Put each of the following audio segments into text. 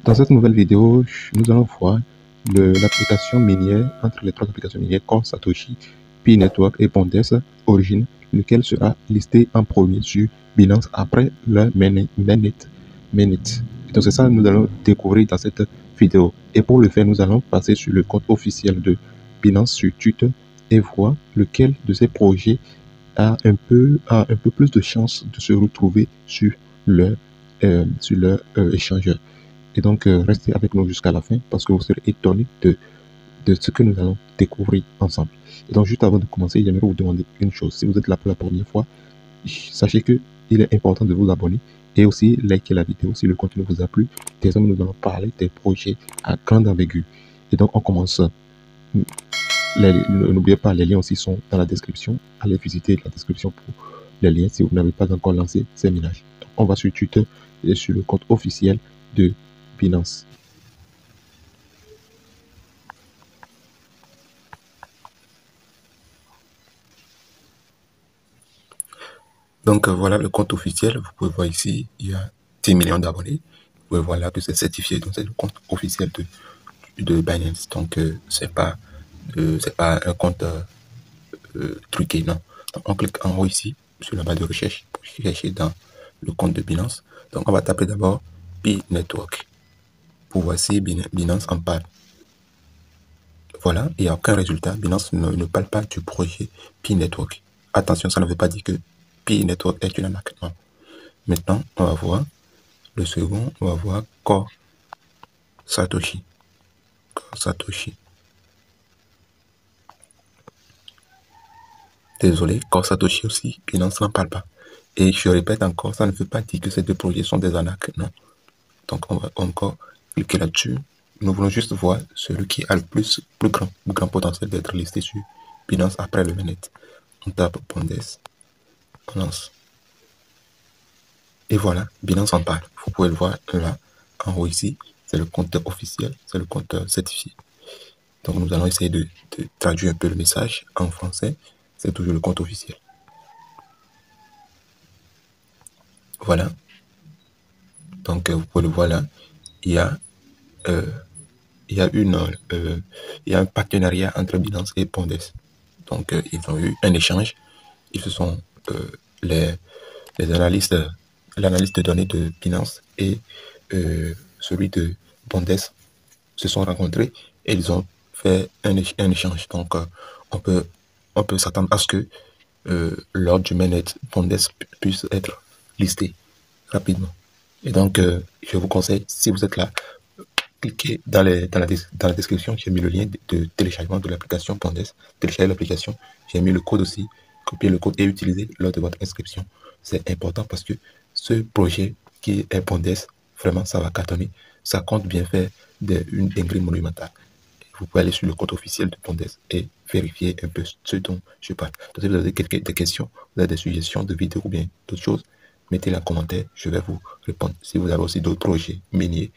Dans cette nouvelle vidéo, nous allons voir l'application minière entre les trois applications minières Core Satoshi, Pi Network et Pondez Origin, lequel sera listé en premier sur Binance après le mainnet. Et donc c'est ça que nous allons découvrir dans cette vidéo. Et pour le faire, nous allons passer sur le compte officiel de Binance sur Twitter et voir lequel de ces projets a un peu plus de chances de se retrouver sur leur échangeur. Et donc, restez avec nous jusqu'à la fin parce que vous serez étonnés de ce que nous allons découvrir ensemble. Et donc, juste avant de commencer, j'aimerais vous demander une chose. Si vous êtes là pour la première fois, sachez qu'il est important de vous abonner et aussi liker la vidéo si le contenu vous a plu. Désormais, nous allons parler des projets à grande envergure. Et donc, on commence. N'oubliez pas, les liens aussi sont dans la description. Allez visiter la description pour les liens si vous n'avez pas encore lancé ces minages. Donc, on va sur Twitter et sur le compte officiel de Binance. Donc voilà le compte officiel. Vous pouvez voir ici, il y a 10 millions d'abonnés. Vous pouvez voir là que c'est certifié. Donc c'est le compte officiel de Binance. Donc c'est pas un compte truqué, non. Donc on clique en haut ici sur la barre de recherche pour chercher dans le compte de Binance. Donc on va taper d'abord Pi Network pour voir si Binance en parle. Voilà, il n'y a aucun résultat. Binance ne parle pas du projet Pi Network. Attention, ça ne veut pas dire que Pi Network est une arnaque. Non. Maintenant, on va voir le second. On va voir Core Satoshi. Core Satoshi. Désolé, Core Satoshi aussi, Binance n'en parle pas. Et je répète encore, ça ne veut pas dire que ces deux projets sont des arnaques. Non. Donc, on va encore cliquer là-dessus. Nous voulons juste voir celui qui a le plus grand potentiel d'être listé sur Binance après le mainnet. On tape Pondez. On lance. Et voilà, Binance en parle. Vous pouvez le voir là, en haut ici. C'est le compte officiel, c'est le compte certifié. Donc nous allons essayer de traduire un peu le message en français. C'est toujours le compte officiel. Voilà. Donc vous pouvez le voir là. Il y a un partenariat entre Binance et Pondez. Donc ils ont eu un échange. Ils se sont les analystes, l'analyste de données de Binance et celui de Pondez se sont rencontrés et ils ont fait un échange. Donc, on peut s'attendre à ce que lors du mainnet, Pondez puisse être listé rapidement. Et donc, je vous conseille, si vous êtes là, cliquez dans la description. J'ai mis le lien de téléchargement de l'application Pondez. Téléchargez l'application. J'ai mis le code aussi. Copiez le code et utilisez lors de votre inscription. C'est important parce que ce projet qui est Pondez, vraiment, ça va cartonner. Ça compte bien faire une dinguerie monumentale. Vous pouvez aller sur le compte officiel de Pondez et vérifier un peu ce dont je parle. Donc, si vous avez des questions, vous avez des suggestions de vidéos ou bien d'autres choses, mettez-les en commentaire, je vais vous répondre. Si vous avez aussi d'autres projets miniers,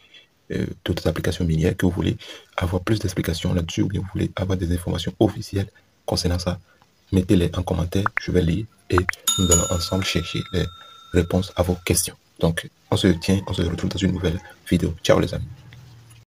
d'autres applications minières que vous voulez avoir plus d'explications là-dessus ou bien vous voulez avoir des informations officielles concernant ça, mettez-les en commentaire, je vais lire et nous allons ensemble chercher les réponses à vos questions. Donc, on se retrouve dans une nouvelle vidéo. Ciao les amis.